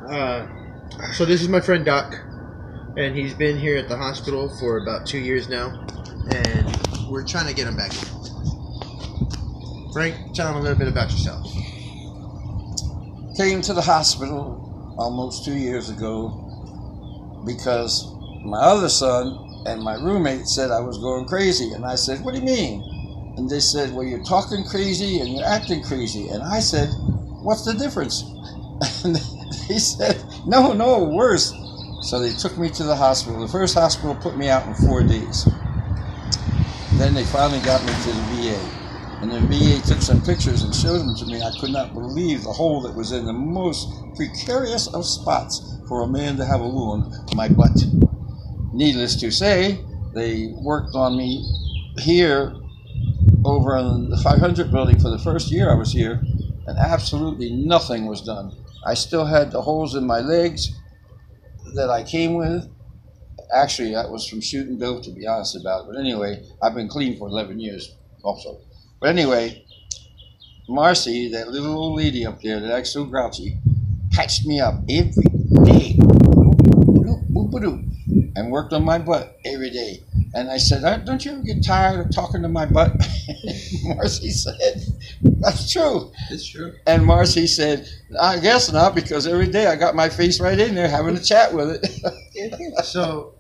So this is my friend Doc, and he's been here at the hospital for about 2 years now, and we're trying to get him back. Frank, tell him a little bit about yourself. Came to the hospital almost 2 years ago because my other son and my roommate said I was going crazy, and I said, "What do you mean?" And they said, "Well, you're talking crazy and you're acting crazy." And I said, "What's the difference?" And they said, no, worse. So they took me to the hospital. The first hospital put me out in 4 days. Then they finally got me to the VA. And the VA took some pictures and showed them to me. I could not believe the hole that was in the most precarious of spots for a man to have a wound, my butt. Needless to say, they worked on me here over in the 500 building for the first year I was here, and absolutely nothing was done. I still had the holes in my legs that I came with. Actually, that was from shooting dope, to be honest about it. But anyway, I've been clean for 11 years also. But anyway, Marcy, that little old lady up there that acts so grouchy, patched me up every day and worked on my butt every day. And I said, "Don't you ever get tired of talking to my butt?" Marcy said, "That's true." It's true. And Marcy said, "I guess not, because every day I got my face right in there having a chat with it." So,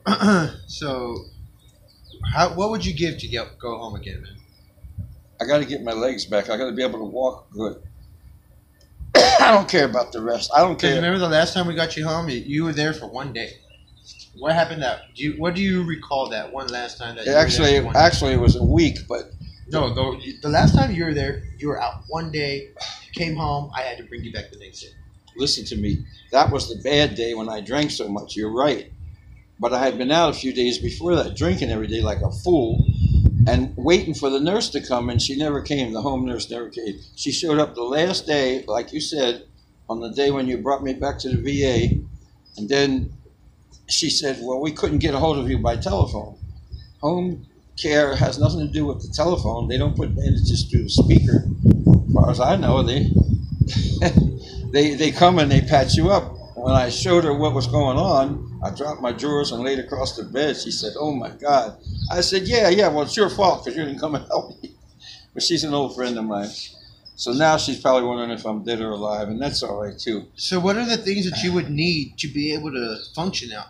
what would you give to go home again, man? I got to get my legs back. I got to be able to walk good. I don't care about the rest. I don't care. Remember the last time we got you home? You were there for 1 day. What happened that? What do you recall that one last time that you were there for 1 day? Actually, it was a week, but no, the last time you were there, you were out 1 day, came home. I had to bring you back the next day. Listen to me. That was the bad day when I drank so much. You're right. But I had been out a few days before that, drinking every day like a fool, and waiting for the nurse to come, and she never came. The home nurse never came. She showed up the last day, like you said, on the day when you brought me back to the VA, and then she said, "Well, we couldn't get a hold of you by telephone. Home care has nothing to do with the telephone. They don't put bandages through the speaker. As far as I know, they they come and they patch you up." When I showed her what was going on, I dropped my drawers and laid across the bed. She said, "Oh my God." I said, yeah, well, it's your fault because you didn't come and help me. But she's an old friend of mine. So now she's probably wondering if I'm dead or alive, and that's all right too. So what are the things that you would need to be able to function out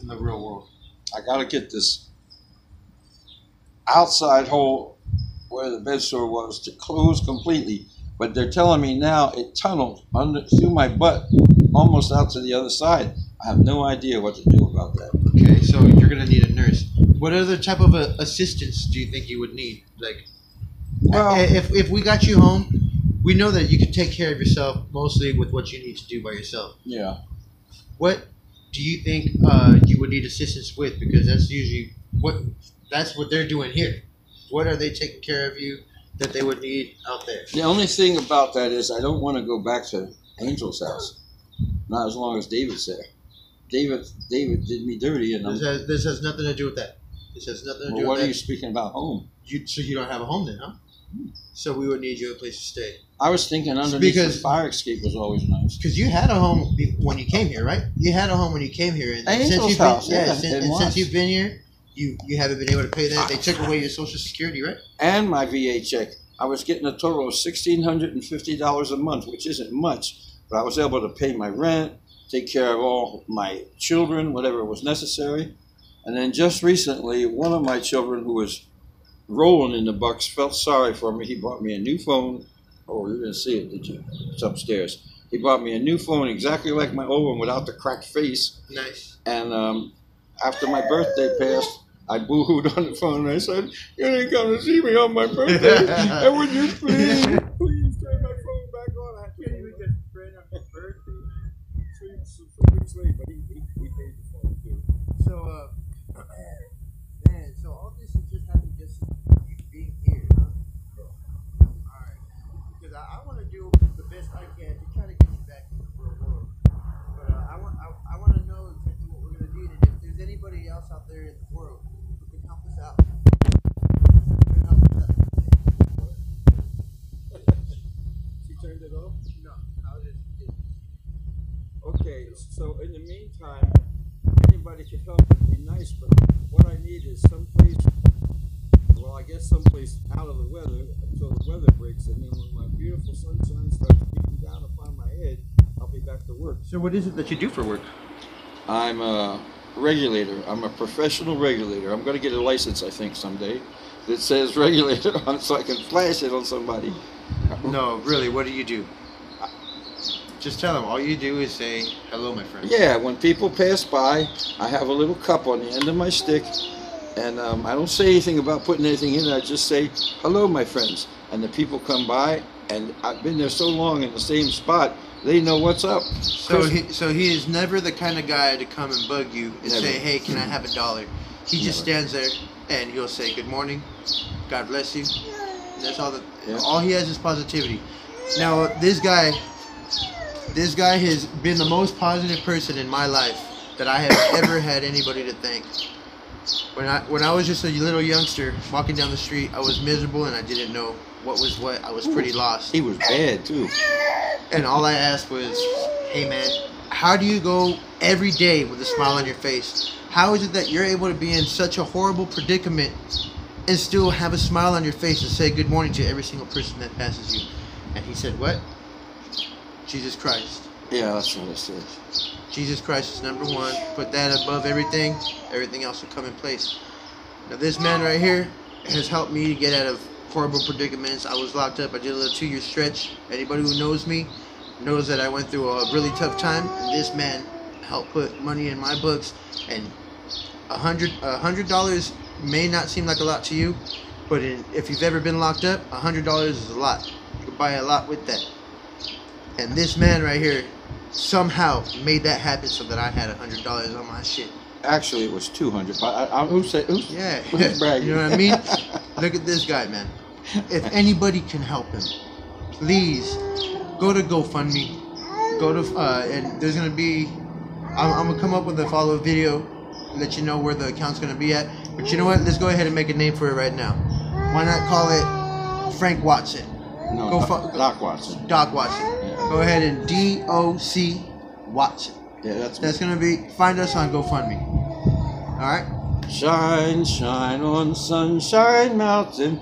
in the real world? I got to get this outside hole where the bed sore was to close completely. But they're telling me now it tunneled through my butt almost out to the other side. I have no idea what to do about that. Okay, so you're going to need a nurse. What other type of assistance do you think you would need? Like, well, if we got you home, we know that you can take care of yourself mostly with what you need to do by yourself. Yeah. What do you think you would need assistance with? Because that's usually what they're doing here. What are they taking care of you that they would need out there? The only thing about that is I don't want to go back to Angel's house. Not as long as David's there. David did me dirty, and this has nothing to do with that. This has nothing to do with that. What are you speaking about home? So you don't have a home then, huh? So we would need you a place to stay. I was thinking underneath the fire escape was always nice. Because you had a home when you came here, right? You had a home when you came here. And Angel's house, since you've been here, you haven't been able to pay that. They took away your Social Security, right? And my VA check. I was getting a total of $1,650 a month, which isn't much. But I was able to pay my rent, take care of all my children, whatever was necessary. And then just recently, one of my children who was rolling in the bucks felt sorry for me. He bought me a new phone. Oh, you didn't see it, did you? It's upstairs. He bought me a new phone exactly like my old one without the cracked face. Nice. And after my birthday passed, I boo-hooed on the phone and I said, "You didn't come to see me on my birthday. And would you please turn my phone back on?" I can't even get a friend on my birthday, man. So weeks late, but he paid the phone too. So, man, so all this has just happened just you being here, huh? Alright. Because I want to do the best I can to try to get you back to the real world. But I want to know exactly what we're going to do. And if there's anybody else out there in the world who can help us out. She turned it off? No, I was just... Okay. So in the meantime, anybody could help. It'd be nice, but what I need is someplace. Well, I guess someplace out of the weather until the weather breaks, and then when my beautiful sunshine starts beating down upon my head, I'll be back to work. So what is it that you do for work? I'm a regulator. I'm a professional regulator. I'm going to get a license, I think, someday that says regulator on it so I can flash it on somebody. No, really, what do you do? Just tell them. All you do is say, hello, my friend. Yeah, when people pass by, I have a little cup on the end of my stick, and I don't say anything about putting anything in it. I just say, hello, my friends. And the people come by, and I've been there so long in the same spot, they know what's up. So he is never the kind of guy to come and bug you and Never. say, hey, can I have $1? He just Never. stands there, and he'll say, good morning, God bless you. That's all. Yeah. All he has is positivity. Now, this guy has been the most positive person in my life that I have ever had anybody to thank. When I was just a little youngster walking down the street, I was miserable and I didn't know what was what. I was pretty lost. He was bad, too. And all I asked was, hey man, how do you go every day with a smile on your face? How is it that you're able to be in such a horrible predicament and still have a smile on your face and say good morning to every single person that passes you? And he said, what? Jesus Christ. Yeah, that's what I said. Jesus Christ is number one. Put that above everything. Everything else will come in place. Now this man right here has helped me to get out of horrible predicaments. I was locked up. I did a little 2-year stretch. Anybody who knows me knows that I went through a really tough time. And this man helped put money in my books. And $100 may not seem like a lot to you, but if you've ever been locked up, $100 is a lot. You can buy a lot with that. And this man right here somehow made that happen so that I had $100 on my shit. Actually, it was 200. But who's Yeah, who's bragging? you know what I mean? Look at this guy, man. If anybody can help him, please go to GoFundMe. Go to and there's gonna be. I'm gonna come up with a follow-up video, let you know where the account's gonna be at. But you know what? Let's go ahead and make a name for it right now. Why not call it Frank Watson? No, Doc Watson. Doc Watson. Yeah. Go ahead and DOC Watson. Yeah, That's gonna be. Find us on GoFundMe. All right. Shine, shine on Sunshine Mountain.